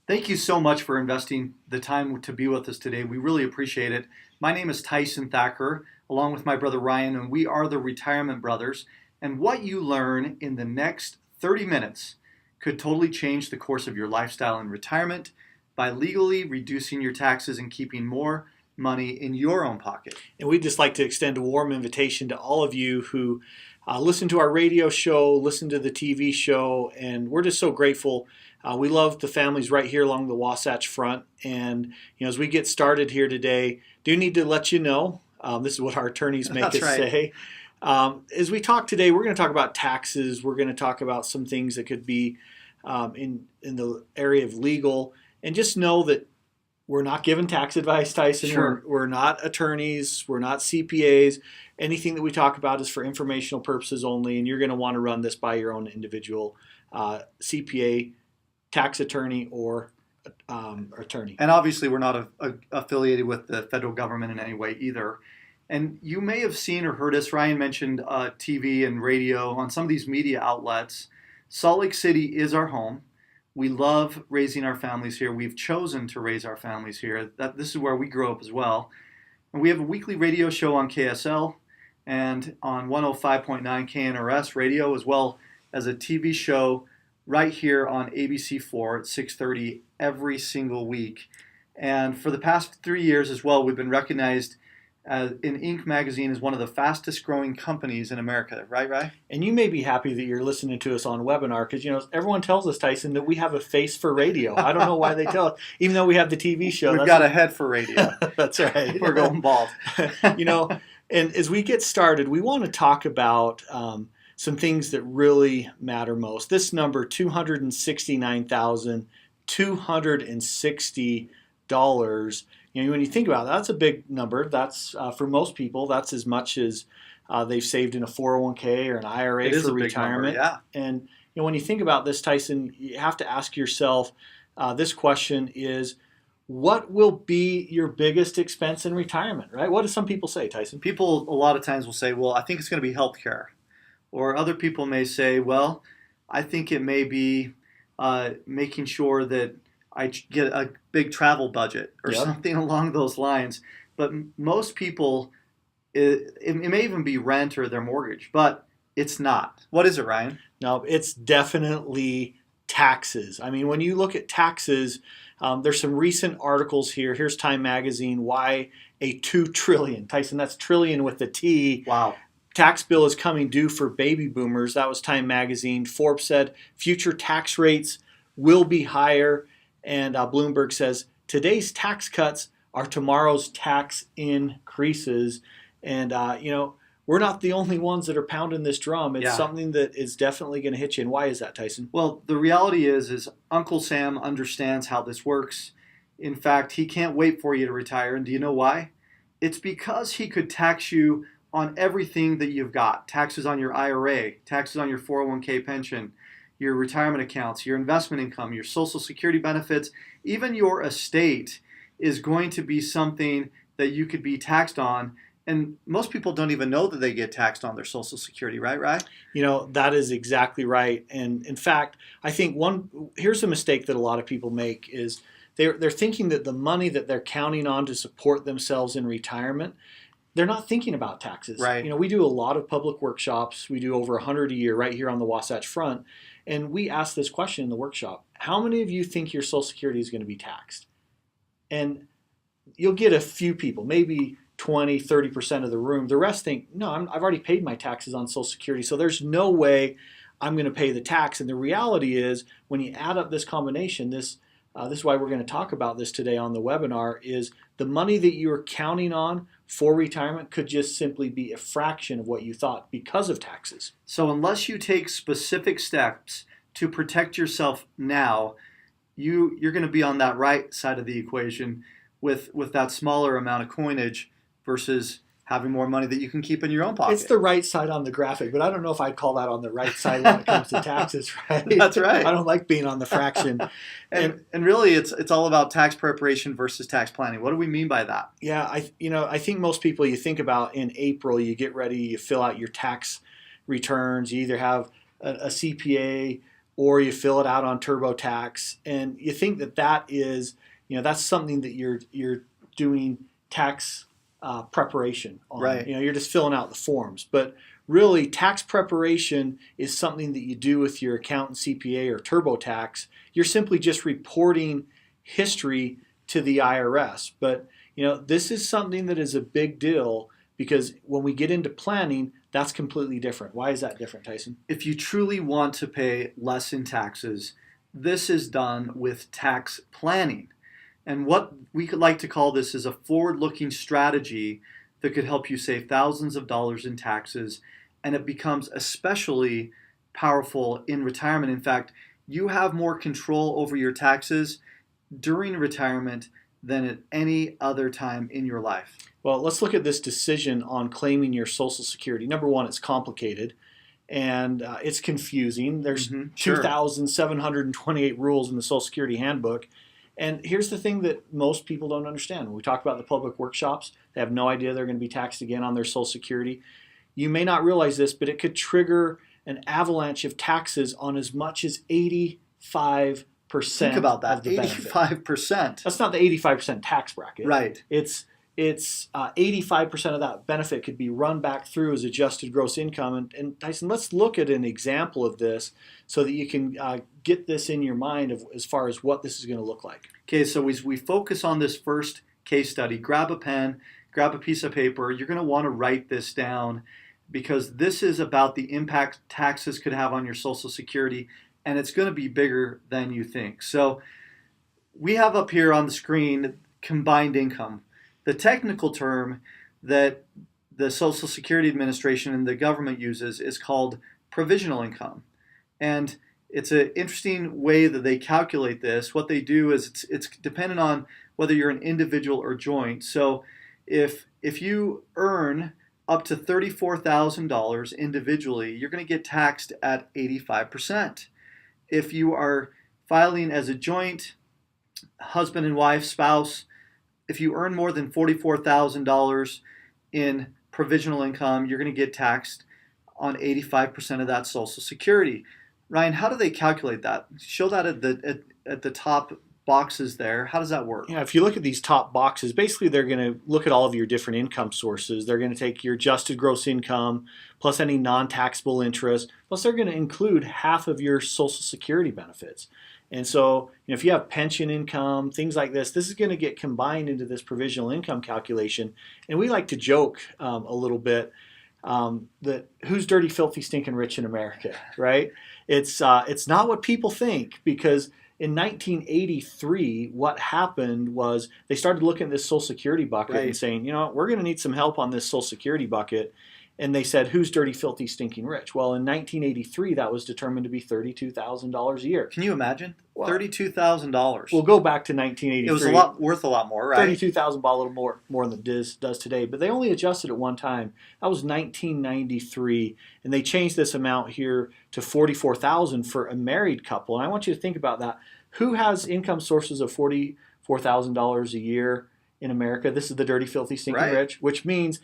Thank you so much for investing the time to be with us today. We really appreciate it. My name is Tyson Thacker, along with my brother Ryan, and we are the Retirement Brothers. And what you learn in the next 30 minutes could totally change the course of your lifestyle in retirement by legally reducing your taxes and keeping more money in your own pocket. And we'd just like to extend a warm invitation to all of you who listen to our radio show, listen to the TV show, and we're just so grateful. We love the families right here along the Wasatch Front. And as we get started here today, do need to let you know, this is what our attorneys make us say. As we talk today, we're going to talk about taxes. We're going to talk about some things that could be in the area of legal. And just know that we're not giving tax advice, Tyson. Sure. We're not attorneys. We're not CPAs. Anything that we talk about is for informational purposes only, and you're going to want to run this by your own individual CPA, tax attorney, or attorney. And obviously, we're not affiliated with the federal government in any way either. And you may have seen or heard us, Ryan mentioned TV and radio on some of these media outlets. Salt Lake City is our home. We love raising our families here. We've chosen to raise our families here. This is where we grew up as well. And we have a weekly radio show on KSL and on 105.9 KNRS radio, as well as a TV show right here on ABC4 at 6:30 every single week. And for the past 3 years as well, we've been recognized in Inc. magazine as one of the fastest growing companies in America, right? And you may be happy that you're listening to us on webinar because, everyone tells us, Tyson, that we have a face for radio. I don't know why they tell us, even though we have the TV show. We've got a head for radio. That's right. We're going bald. And as we get started, we want to talk about some things that really matter most. This number, $269,260. When you think about that, that's a big number. That's for most people, that's as much as they've saved in a 401k or an IRA for retirement. Number, yeah. And when you think about this, Tyson, you have to ask yourself, this question is, what will be your biggest expense in retirement, right? What do some people say, Tyson? People a lot of times will say, well, I think it's going to be healthcare. Or other people may say, well, I think it may be making sure that I get a big travel budget or something along those lines. But most people, it may even be rent or their mortgage, but it's not. What is it, Ryan? No, it's definitely taxes. I mean, when you look at taxes, there's some recent articles here. Here's Time Magazine, why a $2 trillion, Tyson, that's trillion with a T. Wow. Tax bill is coming due for baby boomers. That was Time Magazine. Forbes said future tax rates will be higher. And Bloomberg says today's tax cuts are tomorrow's tax increases. And, we're not the only ones that are pounding this drum. It's something that is definitely going to hit you. And why is that, Tyson? Well, the reality is Uncle Sam understands how this works. In fact, he can't wait for you to retire. And do you know why? It's because he could tax you on everything that you've got. Taxes on your IRA, taxes on your 401k pension, your retirement accounts, your investment income, your Social Security benefits, even your estate is going to be something that you could be taxed on. And most people don't even know that they get taxed on their Social Security, right? That is exactly right. And in fact, I think here's a mistake that a lot of people make is they're thinking that the money that they're counting on to support themselves in retirement, they're not thinking about taxes. Right. We do a lot of public workshops. We do over 100 a year right here on the Wasatch Front. And we ask this question in the workshop: how many of you think your Social Security is going to be taxed? And you'll get a few people, maybe 20, 30% of the room. The rest think, no, I've already paid my taxes on Social Security, so there's no way I'm going to pay the tax. And the reality is, when you add up this combination, this is why we're going to talk about this today on the webinar, is the money that you're counting on for retirement could just simply be a fraction of what you thought because of taxes. So unless you take specific steps to protect yourself now, you're going to be on that right side of the equation with that smaller amount of coinage versus having more money that you can keep in your own pocket. It's the right side on the graphic, but I don't know if I'd call that on the right side when it comes to taxes, right? That's right. I don't like being on the fraction. and really, it's all about tax preparation versus tax planning. What do we mean by that? Yeah, I think most people, you think about in April, you get ready, you fill out your tax returns, you either have a CPA or you fill it out on TurboTax, and you think that that is, that's something that you're doing tax preparation on. Right. You're just filling out the forms, but really, tax preparation is something that you do with your accountant, CPA, or TurboTax. You're simply just reporting history to the IRS. But this is something that is a big deal because when we get into planning, that's completely different. Why is that different, Tyson? If you truly want to pay less in taxes, this is done with tax planning. And what we could like to call this is a forward-looking strategy that could help you save thousands of dollars in taxes, and it becomes especially powerful in retirement. In fact, you have more control over your taxes during retirement than at any other time in your life. Well, let's look at this decision on claiming your Social Security. Number one, it's complicated and it's confusing. There's Sure. 2,728 rules in the Social Security Handbook. And here's the thing that most people don't understand. When we talk about the public workshops, they have no idea they're going to be taxed again on their Social Security. You may not realize this, but it could trigger an avalanche of taxes on as much as 85%. Think about that, of the benefit. 85%. That's not the 85% tax bracket. Right. It's 85% of that benefit could be run back through as adjusted gross income. And Tyson, let's look at an example of this so that you can get this in your mind as far as what this is going to look like. Okay, so we focus on this first case study. Grab a pen, grab a piece of paper. You're going to want to write this down because this is about the impact taxes could have on your Social Security, and it's going to be bigger than you think. So we have up here on the screen combined income. The technical term that the Social Security Administration and the government uses is called provisional income. And it's an interesting way that they calculate this. What they do is it's dependent on whether you're an individual or joint. So if you earn up to $34,000 individually, you're going to get taxed at 85%. If you are filing as a joint, husband and wife, spouse, if you earn more than $44,000 in provisional income, you're going to get taxed on 85% of that Social Security. Ryan, how do they calculate that? Show that at the top boxes there. How does that work? Yeah, if you look at these top boxes, basically they're going to look at all of your different income sources. They're going to take your adjusted gross income plus any non-taxable interest, plus they're going to include half of your Social Security benefits. And so, if you have pension income, things like this is going to get combined into this provisional income calculation. And we like to joke a little bit that who's dirty, filthy, stinking rich in America, right? It's not what people think, because in 1983, what happened was they started looking at this Social Security bucket and saying, we're going to need some help on this Social Security bucket. And they said, who's dirty, filthy, stinking rich? Well, in 1983, that was determined to be $32,000 a year. Can you imagine? $32,000. We'll go back to 1983. It was worth a lot more, right? $32,000, a little more than it does today. But they only adjusted it one time. That was 1993. And they changed this amount here to $44,000 for a married couple. And I want you to think about that. Who has income sources of $44,000 a year in America? This is the dirty, filthy, stinking rich, which means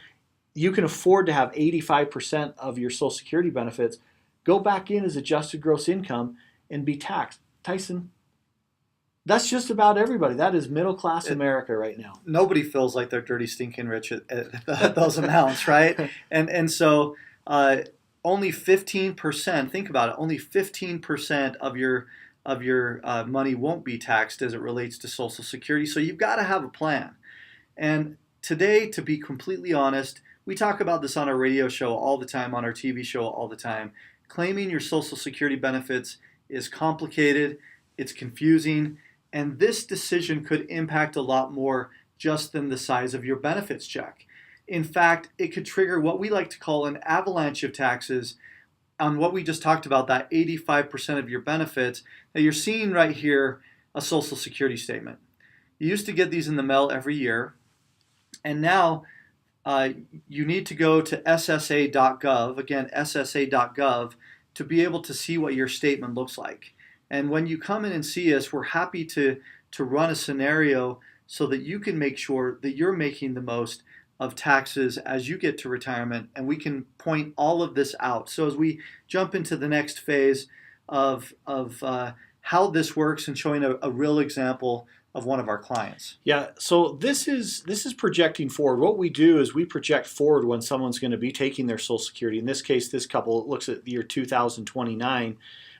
you can afford to have 85% of your Social Security benefits go back in as adjusted gross income and be taxed. Tyson, that's just about everybody. That is middle class America right now. Nobody feels like they're dirty, stinking rich at those amounts, right? And so only 15%. Think about it. Only 15% of your money won't be taxed as it relates to Social Security. So you've got to have a plan. And today, to be completely honest, we talk about this on our radio show all the time, on our TV show all the time. Claiming your Social Security benefits is complicated, it's confusing, and this decision could impact a lot more just than the size of your benefits check. In fact, it could trigger what we like to call an avalanche of taxes on what we just talked about, that 85% of your benefits. Now you're seeing right here a Social Security statement. You used to get these in the mail every year, and now you need to go to ssa.gov, again, ssa.gov, to be able to see what your statement looks like. And when you come in and see us, we're happy to run a scenario so that you can make sure that you're making the most of taxes as you get to retirement, and we can point all of this out. So as we jump into the next phase, of how this works and showing a real example of one of our clients. Yeah, so this is projecting forward. What we do is we project forward when someone's going to be taking their Social Security. In this case, this couple looks at the year 2029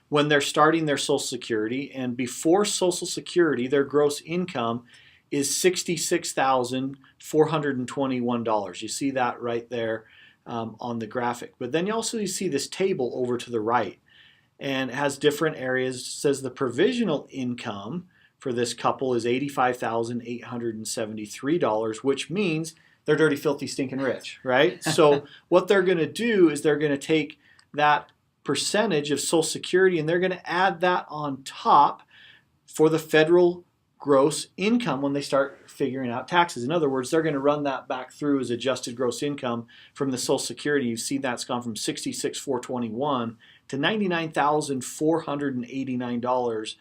when they're starting their Social Security, and before Social Security, their gross income is $66,421. You see that right there on the graphic. But then you see this table over to the right, and it has different areas. It says the provisional income for this couple is $85,873, which means they're dirty, filthy, stinking rich, right? So what they're going to do is they're going to take that percentage of Social Security and they're going to add that on top for the federal gross income when they start figuring out taxes. In other words, they're going to run that back through as adjusted gross income from the Social Security. You see that's gone from $66,421 to $99,489.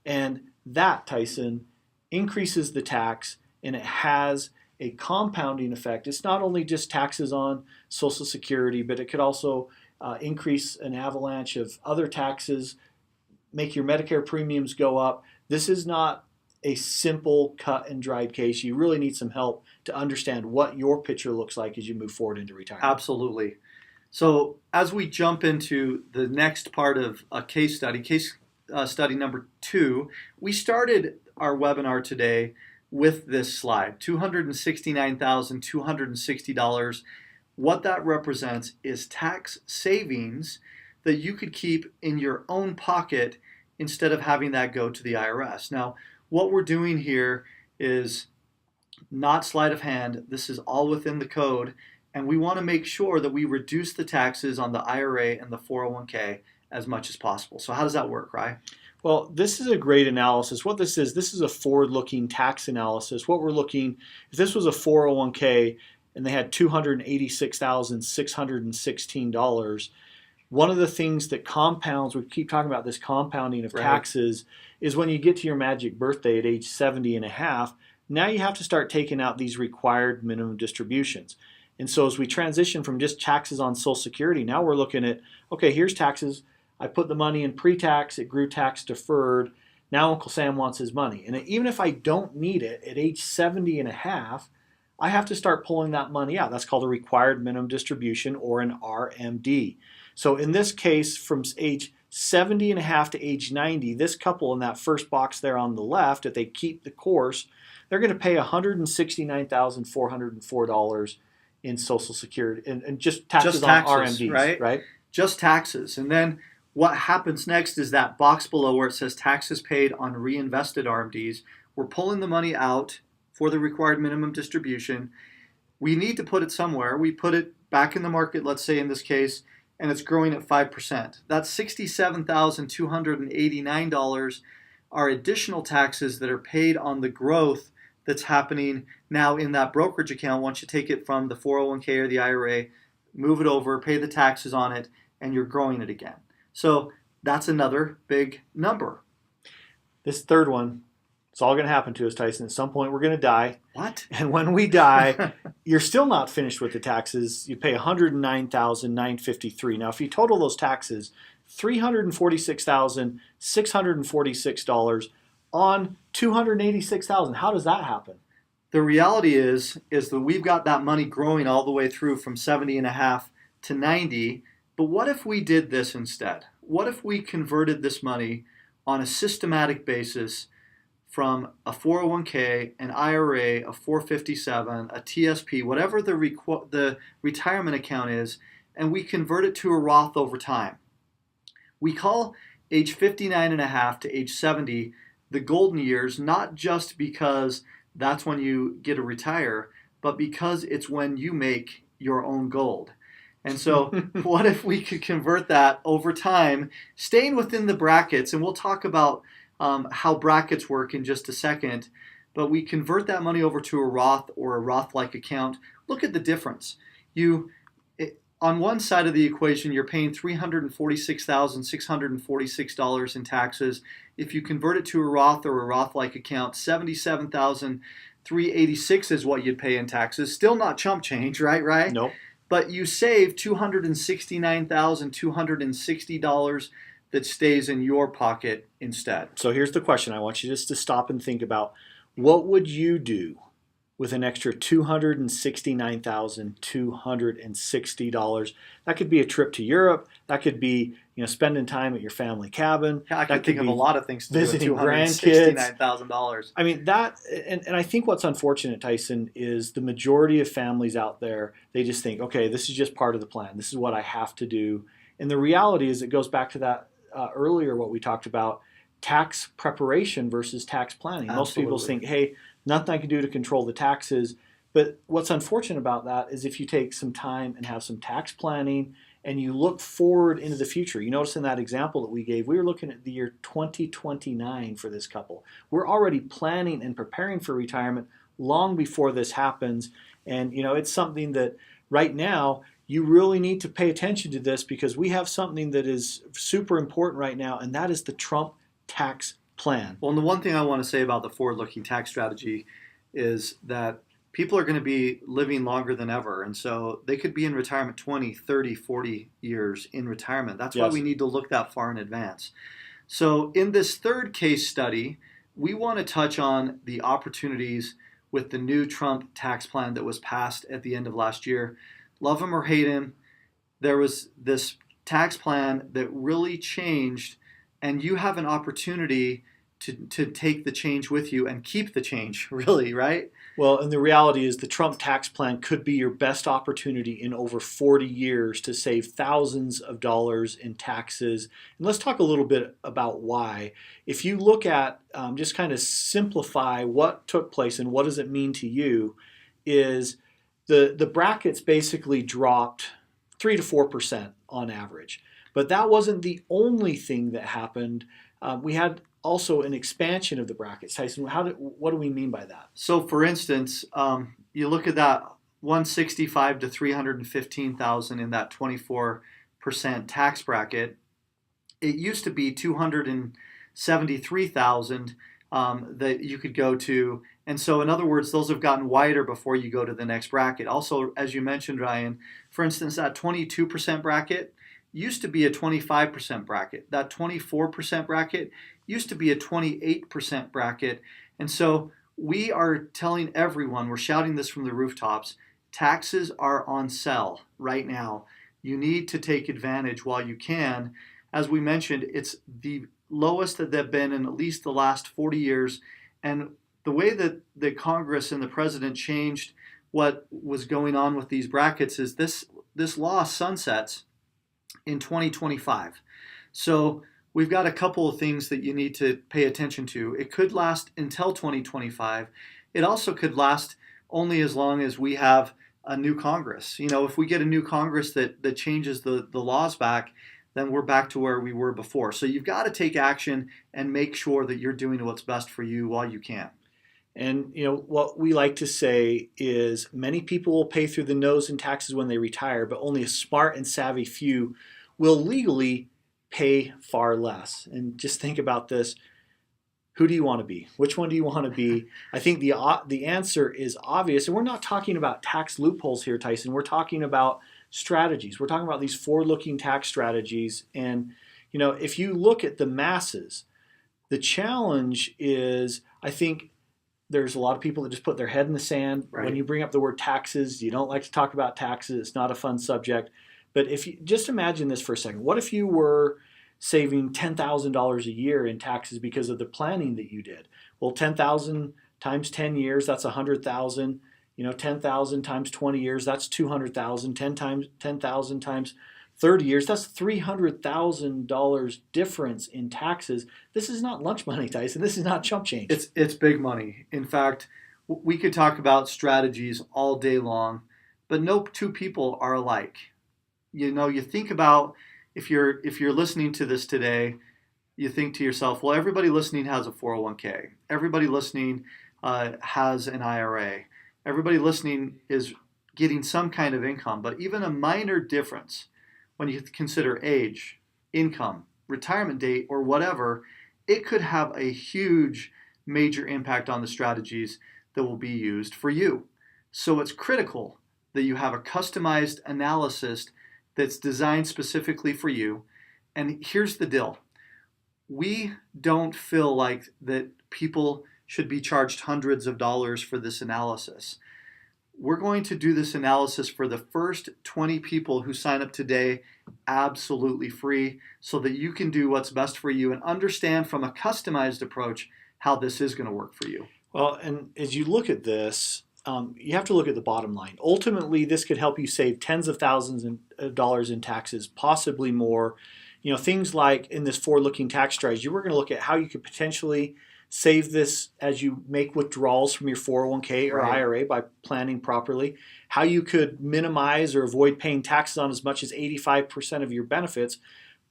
And that, Tyson, increases the tax, and it has a compounding effect. It's not only just taxes on Social Security, but it could also increase an avalanche of other taxes, make your Medicare premiums go up. This is not a simple cut and dried case. You really need some help to understand what your picture looks like as you move forward into retirement. Absolutely. So as we jump into the next part of a case study number 2, we started our webinar today with this slide, $269,260. What that represents is tax savings that you could keep in your own pocket instead of having that go to the IRS. Now, what we're doing here is not sleight of hand. This is all within the code, and we want to make sure that we reduce the taxes on the IRA and the 401k as much as possible. So how does that work, Rye? Well, this is a great analysis. What this is a forward-looking tax analysis. What we're looking, if this was a 401k and they had $286,616, one of the things that compounds, we keep talking about this compounding of taxes, is when you get to your magic birthday at age 70 and a half, now you have to start taking out these required minimum distributions. And so as we transition from just taxes on Social Security, now we're looking at, okay, here's taxes. I put the money in pre-tax, it grew tax deferred. Now Uncle Sam wants his money. And even if I don't need it at age 70 and a half, I have to start pulling that money out. That's called a required minimum distribution, or an RMD. So in this case, from age 70 and a half to age 90, this couple in that first box there on the left, if they keep the course, they're going to pay $169,404 in Social Security and just taxes on RMDs, right? Just taxes. And then what happens next is that box below where it says taxes paid on reinvested RMDs. We're pulling the money out for the required minimum distribution. We need to put it somewhere. We put it back in the market, let's say in this case, and it's growing at 5%. That's $67,289 are additional taxes that are paid on the growth that's happening now in that brokerage account. Once you take it from the 401k or the IRA, move it over, pay the taxes on it, and you're growing it again. So that's another big number. This third one, it's all going to happen to us, Tyson. At some point, we're going to die. What? And when we die, you're still not finished with the taxes. You pay $109,953. Now, if you total those taxes, $346,646 on $286,000. How does that happen? The reality is that we've got that money growing all the way through from 70 and a half to 90. But what if we did this instead? What if we converted this money on a systematic basis from a 401k, an IRA, a 457, a TSP, whatever the retirement account is, and we convert it to a Roth over time? We call age 59 and a half to age 70 the golden years, not just because that's when you get to retire, but because it's when you make your own gold. And so what if we could convert that over time, staying within the brackets, and we'll talk about how brackets work in just a second, but we convert that money over to a Roth or a Roth-like account. Look at the difference. On one side of the equation, you're paying $346,646 in taxes. If you convert it to a Roth or a Roth-like account, $77,386 is what you'd pay in taxes. Still not chump change, right? Nope. But you save $269,260 that stays in your pocket instead? So here's the question. I want you just to stop and think about, what would you do with an extra $269,260? That could be a trip to Europe. That could be, spending time at your family cabin. I That can could think of a be lot of things to do with visiting grandkids. $269,000. I mean, and I think what's unfortunate, Tyson, is the majority of families out there, they just think, okay, this is just part of the plan. This is what I have to do. And the reality is, it goes back to that earlier, what we talked about, tax preparation versus tax planning. Most people think, hey, nothing I can do to control the taxes. But what's unfortunate about that is, if you take some time and have some tax planning and you look forward into the future. You notice in that example that we gave, we were looking at the year 2029 for this couple. We're already planning and preparing for retirement long before this happens. And it's something that right now you really need to pay attention to this, because we have something that is super important right now, and that is the Trump tax plan. Well, and the one thing I want to say about the forward-looking tax strategy is that people are going to be living longer than ever. And so they could be in retirement 20, 30, 40 years in retirement. That's why we need to look that far in advance. So in this third case study, we want to touch on the opportunities with the new Trump tax plan that was passed at the end of last year. Love him or hate him, there was this tax plan that really changed, and you have an opportunity to take the change with you and keep the change, really, right? Well, and the reality is, the Trump tax plan could be your best opportunity in over 40 years to save thousands of dollars in taxes. And let's talk a little bit about why. If you look at, just kind of simplify what took place and what does it mean to you, is the brackets basically dropped 3 to 4% on average. But that wasn't the only thing that happened. We had also an expansion of the brackets. Tyson, what do we mean by that? So, for instance, you look at that 165 to 315,000 in that 24% tax bracket. It used to be 273,000 that you could go to, and so in other words, those have gotten wider before you go to the next bracket. Also, as you mentioned, Ryan, for instance, that 22% bracket used to be a 25% bracket. That 24% bracket used to be a 28% bracket. And so we are telling everyone, we're shouting this from the rooftops, taxes are on sale right now. You need to take advantage while you can. As we mentioned, it's the lowest that they've been in at least the last 40 years. And the way that the Congress and the president changed what was going on with these brackets is this law sunsets in 2025. So we've got a couple of things that you need to pay attention to. It could last until 2025. It also could last only as long as we have a new Congress. If we get a new Congress that changes the laws back, then we're back to where we were before. So you've got to take action and make sure that you're doing what's best for you while you can. And what we like to say is, many people will pay through the nose in taxes when they retire, but only a smart and savvy few will legally pay far less. And just think about this. Who do you want to be? Which one do you want to be? I think the answer is obvious. And we're not talking about tax loopholes here, Tyson. We're talking about strategies. We're talking about these forward-looking tax strategies. And if you look at the masses, the challenge is, I think, there's a lot of people that just put their head in the sand. Right. When you bring up the word taxes, you don't like to talk about taxes. It's not a fun subject. But if you just imagine this for a second, what if you were saving $10,000 a year in taxes because of the planning that you did? Well, 10,000 times 10 years, that's 100,000. 10,000 times 20 years, that's 200,000. 10,000 times 30 years, that's $300,000 difference in taxes. This is not lunch money, Tyson. This is not chump change. It's big money. In fact, we could talk about strategies all day long, but no two people are alike. You think about, if you're listening to this today, you think to yourself, well, everybody listening has a 401k. Everybody listening has an IRA. Everybody listening is getting some kind of income, but even a minor difference when you consider age, income, retirement date, or whatever, it could have a huge, major impact on the strategies that will be used for you. So it's critical that you have a customized analysis that's designed specifically for you. And here's the deal. We don't feel like that people should be charged hundreds of dollars for this analysis. We're going to do this analysis for the first 20 people who sign up today absolutely free so that you can do what's best for you and understand from a customized approach how this is going to work for you. Well, and as you look at this, you have to look at the bottom line. Ultimately, this could help you save tens of thousands of dollars in taxes, possibly more. Things like in this forward-looking tax strategy, we're going to look at how you could potentially save this as you make withdrawals from your 401k or Right. IRA by planning properly, how you could minimize or avoid paying taxes on as much as 85% of your benefits,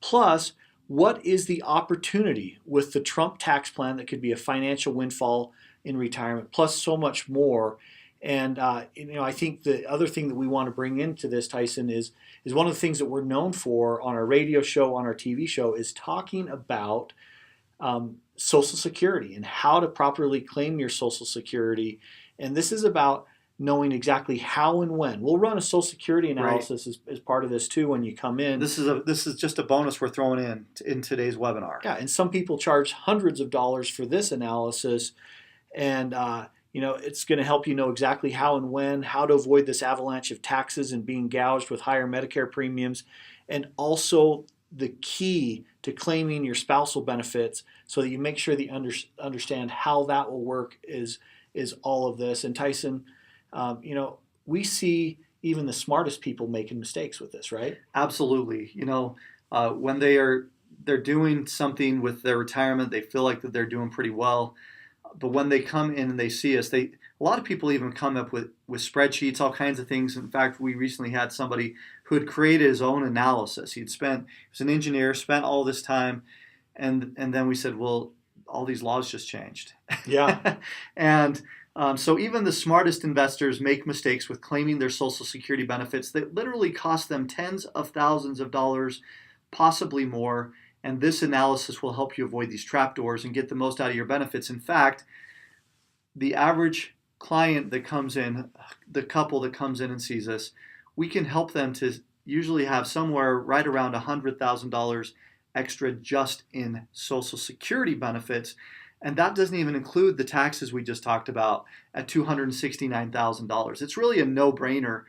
plus what is the opportunity with the Trump tax plan that could be a financial windfall in retirement, plus so much more. And I think the other thing that we want to bring into this, Tyson, is one of the things that we're known for on our radio show, on our TV show, is talking about Social Security and how to properly claim your Social Security. And this is about knowing exactly how and when. We'll run a Social Security analysis as part of this too when you come in. This is just a bonus we're throwing in today's webinar. Yeah, and some people charge hundreds of dollars for this analysis, and it's going to help you know exactly how and when, how to avoid this avalanche of taxes and being gouged with higher Medicare premiums, and also the key to claiming your spousal benefits so that you make sure that you understand how that will work is all of this. And Tyson, we see even the smartest people making mistakes with this, right? Absolutely. When they're doing something with their retirement, they feel like that they're doing pretty well. But when they come in and they see us, a lot of people even come up with spreadsheets, all kinds of things. In fact, we recently had somebody who had created his own analysis. He was an engineer, spent all this time, and then we said, well, all these laws just changed. Yeah. And so even the smartest investors make mistakes with claiming their Social Security benefits that literally cost them tens of thousands of dollars, possibly more. And this analysis will help you avoid these trapdoors and get the most out of your benefits. In fact, the average client that comes in, the couple that comes in and sees us, we can help them to usually have somewhere right around $100,000 extra just in Social Security benefits. And that doesn't even include the taxes we just talked about at $269,000. It's really a no-brainer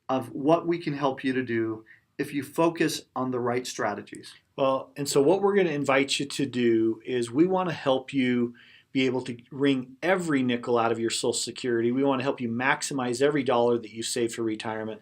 of what we can help you to do if you focus on the right strategies. Well, and so what we're going to invite you to do is we want to help you be able to wring every nickel out of your Social Security. We want to help you maximize every dollar that you save for retirement.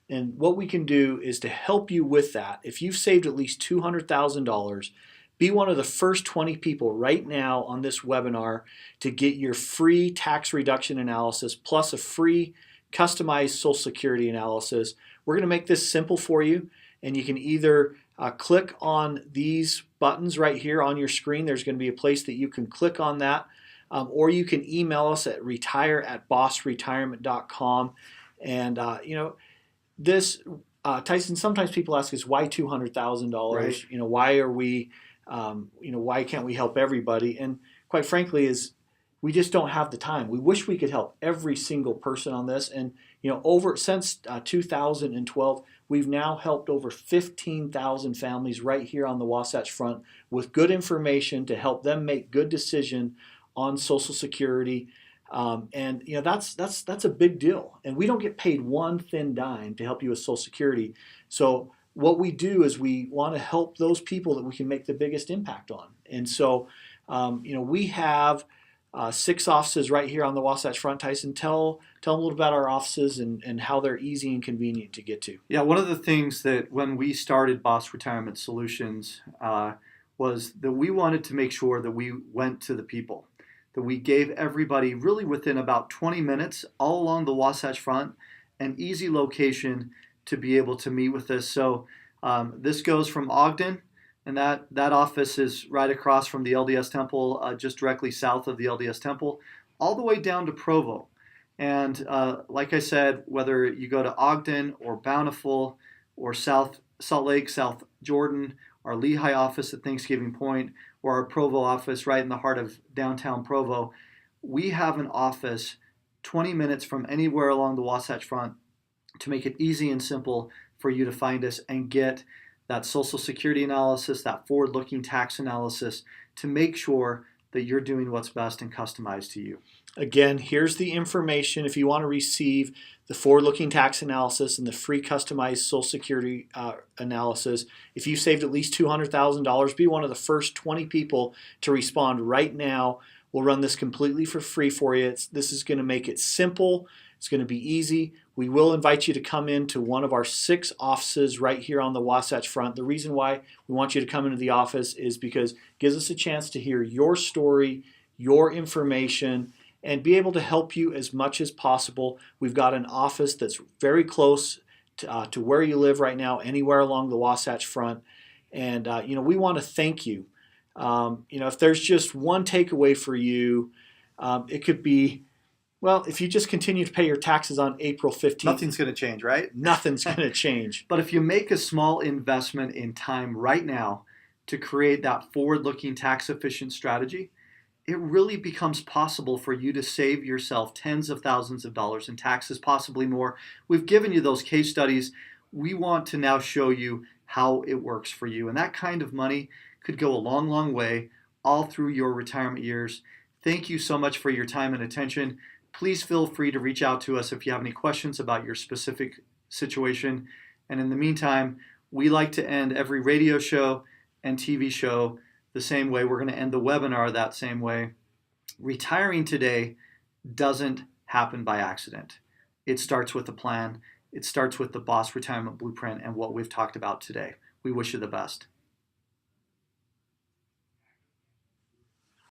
And what we can do is to help you with that. If you've saved at least $200,000, be one of the first 20 people right now on this webinar to get your free tax reduction analysis plus a free customized Social Security analysis. We're going to make this simple for you, and you can either click on these buttons right here on your screen. There's going to be a place that you can click on that, or you can email us at retire@bossretirement.com. And this, Tyson, sometimes people ask us, why $200,000? Right. Why are we, why can't we help everybody? And quite frankly, we just don't have the time. We wish we could help every single person on this. And since 2012, we've now helped over 15,000 families right here on the Wasatch Front with good information to help them make good decision on Social Security. And that's a big deal. And we don't get paid one thin dime to help you with Social Security. So what we do is we want to help those people that we can make the biggest impact on. And so we have 6 offices right here on the Wasatch Front. Tyson, tell them a little about our offices and how they're easy and convenient to get to. Yeah, one of the things that when we started B.O.S.S Retirement Solutions was that we wanted to make sure that we went to the people, that we gave everybody really within about 20 minutes all along the Wasatch Front an easy location to be able to meet with us. So this goes from Ogden, and that office is right across from the LDS Temple, just directly south of the LDS Temple, all the way down to Provo. And like I said, whether you go to Ogden or Bountiful or Salt Lake, South Jordan, our Lehigh office at Thanksgiving Point, or our Provo office right in the heart of downtown Provo, we have an office 20 minutes from anywhere along the Wasatch Front to make it easy and simple for you to find us and get that Social Security analysis, that forward-looking tax analysis to make sure that you're doing what's best and customized to you. Again, here's the information if you want to receive the forward-looking tax analysis and the free customized Social Security analysis. If you saved at least $200,000, be one of the first 20 people to respond right now. We'll run this completely for free for you. This is going to make it simple. It's going to be easy. We will invite you to come into one of our 6 offices right here on the Wasatch Front. The reason why we want you to come into the office is because it gives us a chance to hear your story, your information, and be able to help you as much as possible. We've got an office that's very close to where you live right now, anywhere along the Wasatch Front. And we want to thank you. If there's just one takeaway for you, it could be, well, if you just continue to pay your taxes on April 15th, nothing's going to change, right? Nothing's going to change. But if you make a small investment in time right now to create that forward-looking tax-efficient strategy, it really becomes possible for you to save yourself tens of thousands of dollars in taxes, possibly more. We've given you those case studies. We want to now show you how it works for you. And that kind of money could go a long, long way all through your retirement years. Thank you so much for your time and attention. Please feel free to reach out to us if you have any questions about your specific situation. And in the meantime, we like to end every radio show and TV show the same way. We're going to end the webinar that same way. Retiring today doesn't happen by accident. It starts with a plan. It starts with the B.O.S.S Retirement Blueprint and what we've talked about today. We wish you the best.